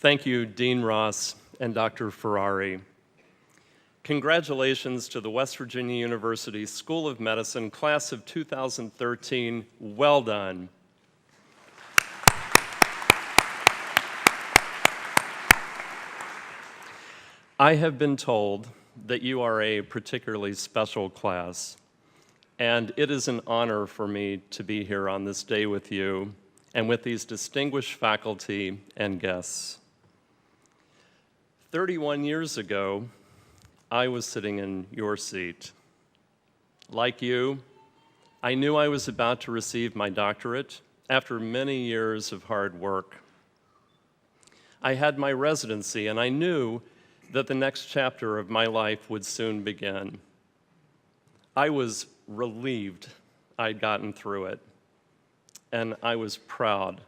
Thank you, Dean Ross and Dr. Ferrari. Congratulations to the West Virginia University School of Medicine, class of 2013. Well done. I have been told that you are a particularly special class, and it is an honor for me to be here on this day with you and with these distinguished faculty and guests. 31 years ago, I was sitting in your seat. Like you, I knew I was about to receive my doctorate after many years of hard work. I had my residency, and I knew that the next chapter of my life would soon begin. I was relieved I'd gotten through it, and I was proud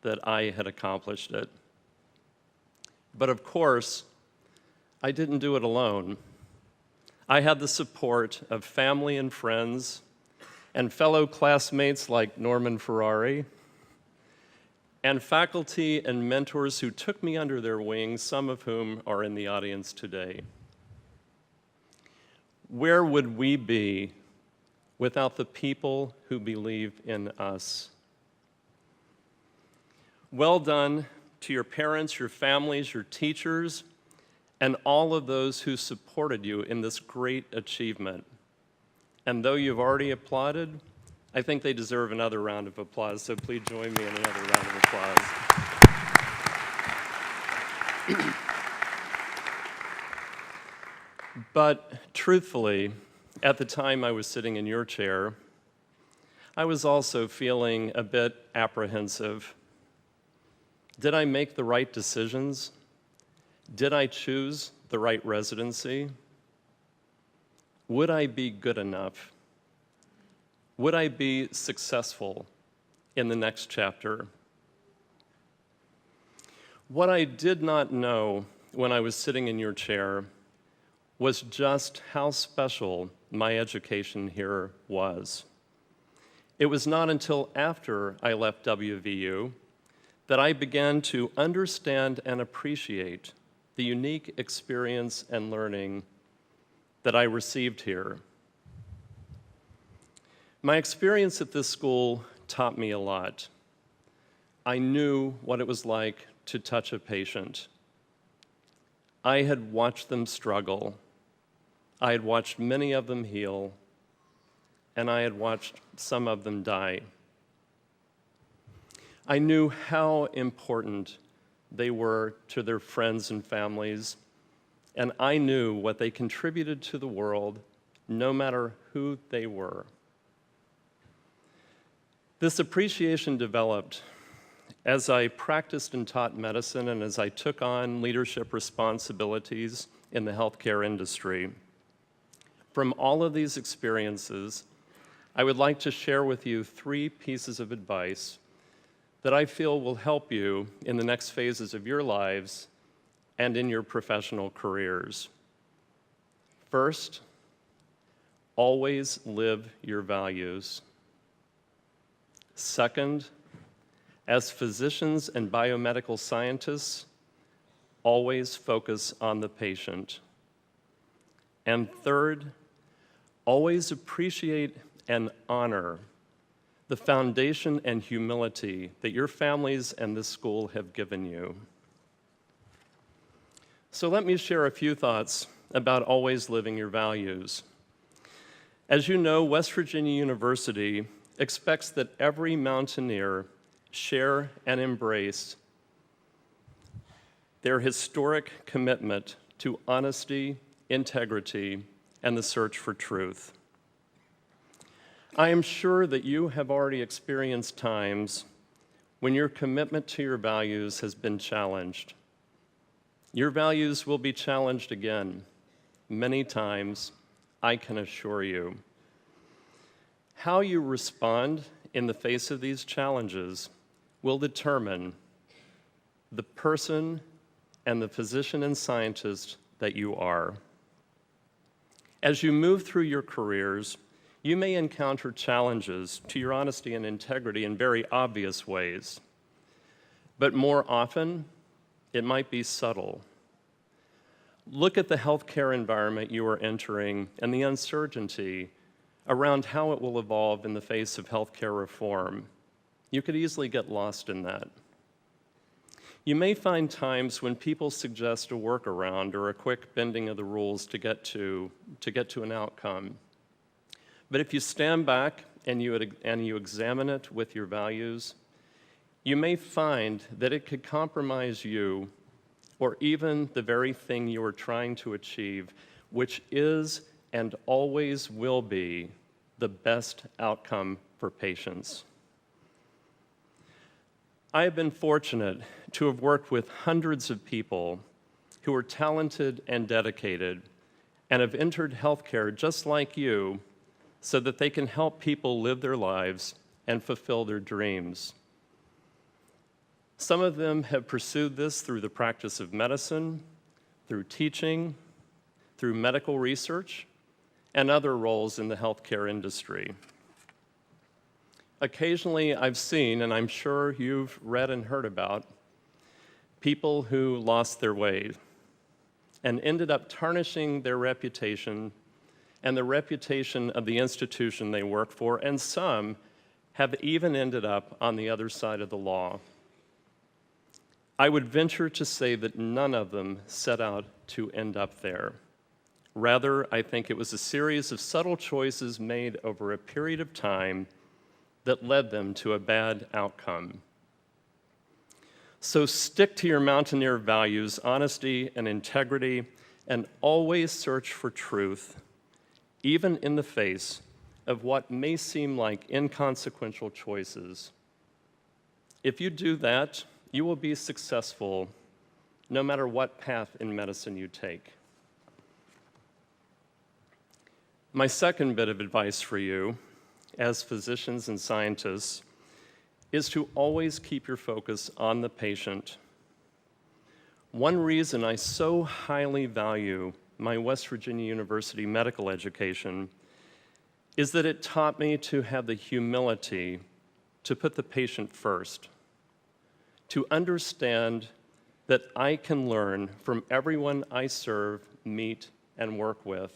that I had accomplished it. But of course, I didn't do it alone. I had the support of family and friends and fellow classmates like Norman Ferrari, and faculty and mentors who took me under their wings, some of whom are in the audience today. Where would we be without the people who believe in us? Well done to your parents, your families, your teachers, and all of those who supported you in this great achievement. And though you've already applauded, I think they deserve another round of applause, so please join me in another round of applause. But truthfully, at the time I was sitting in your chair, I was also feeling a bit apprehensive. Did I make the right decisions? Did I choose the right residency? Would I be good enough? Would I be successful in the next chapter? What I did not know when I was sitting in your chair was just how special my education here was. It was not until after I left WVU that I began to understand and appreciate the unique experience and learning that I received here. My experience at this school taught me a lot. I knew what it was like to touch a patient. I had watched them struggle. I had watched many of them heal, and I had watched some of them die. I knew how important they were to their friends and families, and I knew what they contributed to the world, no matter who they were. This appreciation developed as I practiced and taught medicine and as I took on leadership responsibilities in the healthcare industry. From all of these experiences, I would like to share with you 3 pieces of advice that I feel will help you in the next phases of your lives and in your professional careers. First, always live your values. Second, as physicians and biomedical scientists, always focus on the patient. And third, always appreciate and honor the foundation and humility that your families and this school have given you. So let me share a few thoughts about always living your values. As you know, West Virginia University expects that every mountaineer share and embrace their historic commitment to honesty, integrity, and the search for truth. I am sure that you have already experienced times when your commitment to your values has been challenged. Your values will be challenged again, many times, I can assure you. How you respond in the face of these challenges will determine the person and the physician and scientist that you are. As you move through your careers, you may encounter challenges to your honesty and integrity in very obvious ways. But more often, It might be subtle. Look at the healthcare environment you are entering and the uncertainty around how it will evolve in the face of healthcare reform. You could easily get lost in that. You may find times when people suggest a workaround or a quick bending of the rules to get to an outcome. But if you stand back and you examine it with your values, you may find that it could compromise you or even the very thing you are trying to achieve, which is and always will be the best outcome for patients. I have been fortunate to have worked with hundreds of people who are talented and dedicated and have entered healthcare just like you so that they can help people live their lives and fulfill their dreams. Some of them have pursued this through the practice of medicine, through teaching, through medical research, and other roles in the healthcare industry. Occasionally, I've seen, and I'm sure you've read and heard about, people who lost their way and ended up tarnishing their reputation and the reputation of the institution they work for, and some have even ended up on the other side of the law. I would venture to say that none of them set out to end up there. Rather, I think it was a series of subtle choices made over a period of time that led them to a bad outcome. So stick to your mountaineer values, honesty and integrity, and always search for truth, even in the face of what may seem like inconsequential choices. If you do that, you will be successful no matter what path in medicine you take. My second bit of advice for you, as physicians and scientists, is to always keep your focus on the patient. One reason I so highly value my West Virginia University medical education is that it taught me to have the humility to put the patient first, to understand that I can learn from everyone I serve, meet, and work with.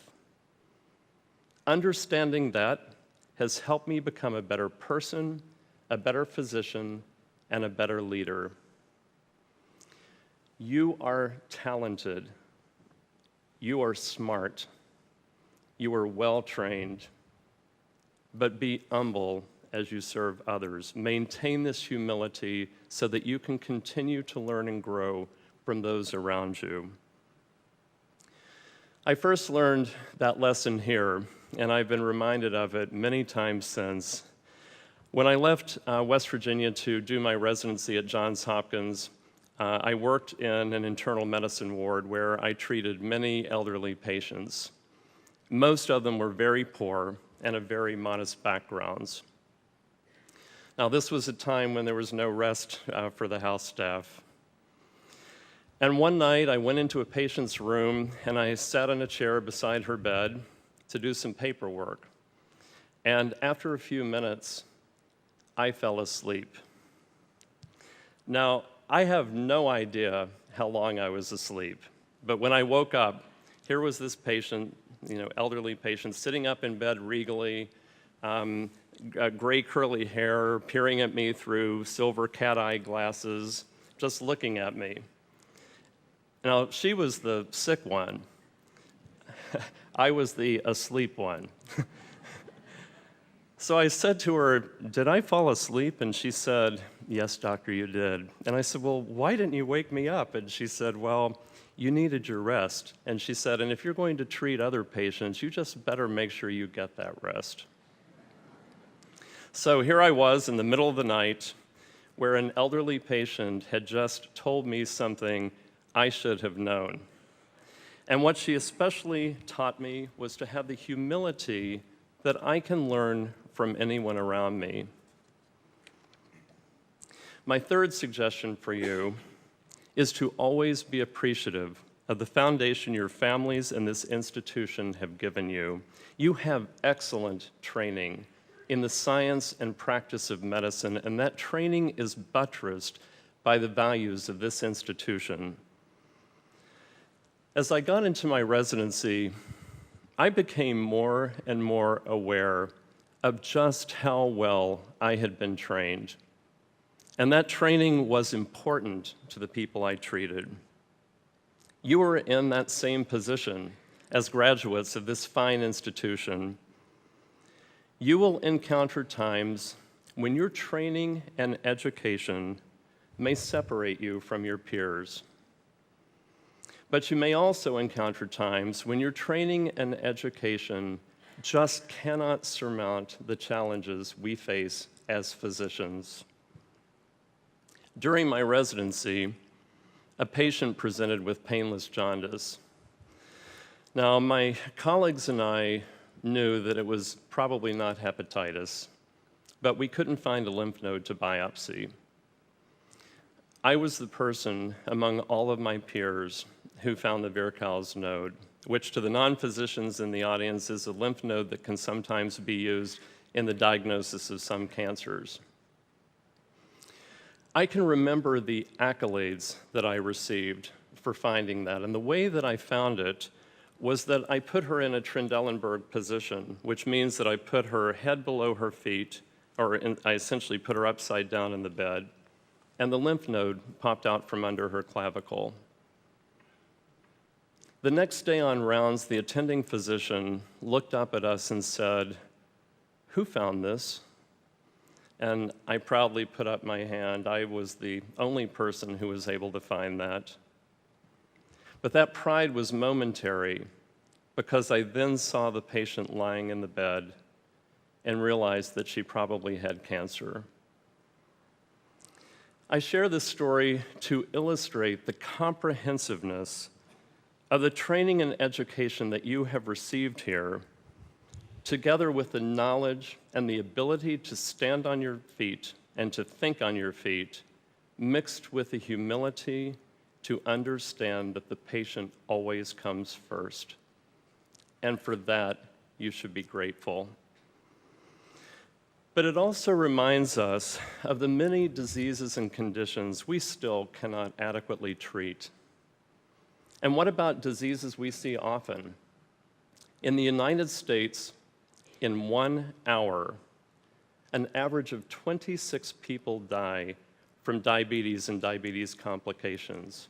Understanding that has helped me become a better person, a better physician, and a better leader. You are talented. You are smart. You are well-trained. But be humble as you serve others. Maintain this humility so that you can continue to learn and grow from those around you. I first learned that lesson here, and I've been reminded of it many times since. When I left West Virginia to do my residency at Johns Hopkins, I worked in an internal medicine ward where I treated many elderly patients. Most of them were very poor and of very modest backgrounds. Now, this was a time when there was no rest for the house staff. And one night, I went into a patient's room, and I sat in a chair beside her bed to do some paperwork. And after a few minutes, I fell asleep. Now, I have no idea how long I was asleep, but when I woke up, here was this patient, elderly patient, sitting up in bed regally, gray curly hair, peering at me through silver cat-eye glasses, just looking at me. Now, she was the sick one. I was the asleep one. So I said to her, "Did I fall asleep?" And she said, "Yes, doctor, you did." And I said, "Well, why didn't you wake me up?" And she said, "Well, you needed your rest." And she said, "And if you're going to treat other patients, you just better make sure you get that rest." So here I was in the middle of the night where an elderly patient had just told me something I should have known. And what she especially taught me was to have the humility that I can learn from anyone around me. My third suggestion for you is to always be appreciative of the foundation your families and this institution have given you. You have excellent training in the science and practice of medicine, and that training is buttressed by the values of this institution. As I got into my residency, I became more and more aware of just how well I had been trained. And that training was important to the people I treated. You are in that same position as graduates of this fine institution. You will encounter times when your training and education may separate you from your peers. But you may also encounter times when your training and education just cannot surmount the challenges we face as physicians. During my residency, a patient presented with painless jaundice. Now, my colleagues and I knew that it was probably not hepatitis, but we couldn't find a lymph node to biopsy. I was the person among all of my peers who found the Virchow's node, which to the non-physicians in the audience is a lymph node that can sometimes be used in the diagnosis of some cancers. I can remember the accolades that I received for finding that, and the way that I found it was that I put her in a Trendelenburg position, which means that I put her head below her feet, I essentially put her upside down in the bed, and the lymph node popped out from under her clavicle. The next day on rounds, the attending physician looked up at us and said, "Who found this?" And I proudly put up my hand. I was the only person who was able to find that. But that pride was momentary, because I then saw the patient lying in the bed and realized that she probably had cancer. I share this story to illustrate the comprehensiveness of the training and education that you have received here, together with the knowledge and the ability to stand on your feet and to think on your feet, mixed with the humility to understand that the patient always comes first. And for that, you should be grateful. But it also reminds us of the many diseases and conditions we still cannot adequately treat. And what about diseases we see often? In the United States, in 1 hour, an average of 26 people die from diabetes and diabetes complications.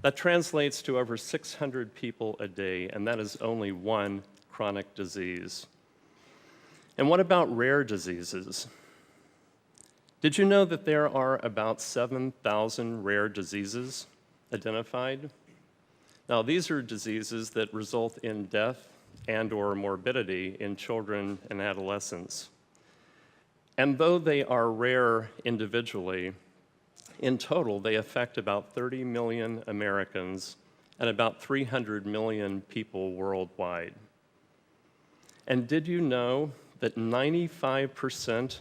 That translates to over 600 people a day, and that is only one chronic disease. And what about rare diseases? Did you know that there are about 7,000 rare diseases identified? Now, these are diseases that result in death and/or morbidity in children and adolescents. And though they are rare individually, in total, they affect about 30 million Americans and about 300 million people worldwide. And did you know that 95%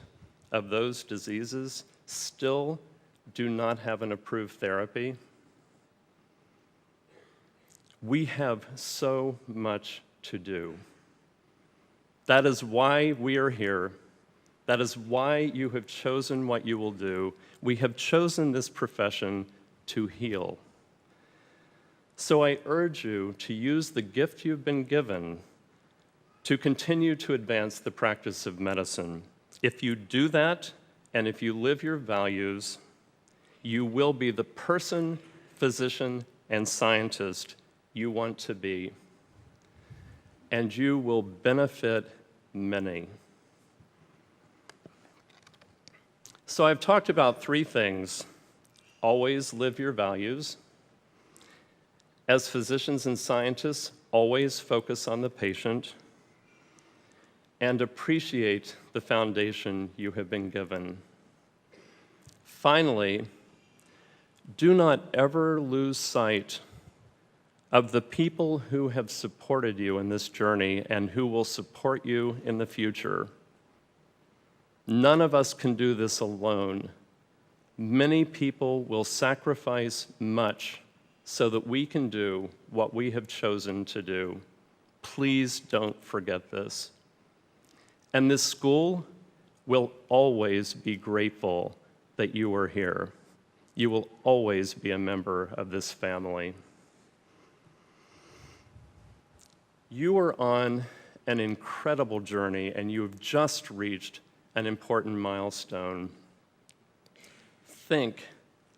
of those diseases still do not have an approved therapy? We have so much to do. That is why we are here. That is why you have chosen what you will do. We have chosen this profession to heal. So I urge you to use the gift you've been given to continue to advance the practice of medicine. If you do that, and if you live your values, you will be the person, physician, and scientist you want to be, and you will benefit many. So I've talked about 3 things. Always live your values. As physicians and scientists, always focus on the patient, and appreciate the foundation you have been given. Finally, do not ever lose sight of the people who have supported you in this journey and who will support you in the future. None of us can do this alone. Many people will sacrifice much so that we can do what we have chosen to do. Please don't forget this. And this school will always be grateful that you are here. You will always be a member of this family. You are on an incredible journey, and you have just reached an important milestone. Think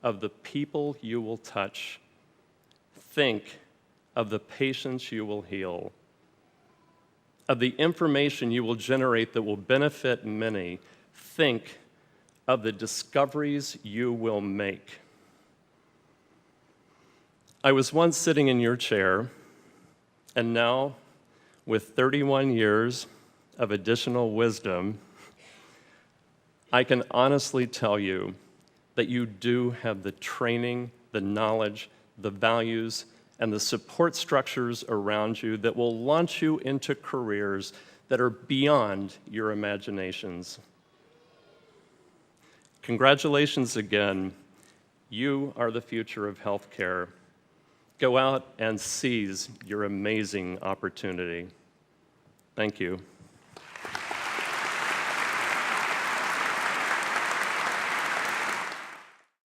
of the people you will touch. Think of the patients you will heal, of the information you will generate that will benefit many. Think of the discoveries you will make. I was once sitting in your chair, and now, with 31 years of additional wisdom, I can honestly tell you that you do have the training, the knowledge, the values, and the support structures around you that will launch you into careers that are beyond your imaginations. Congratulations again. You are the future of healthcare. Go out and seize your amazing opportunity. Thank you.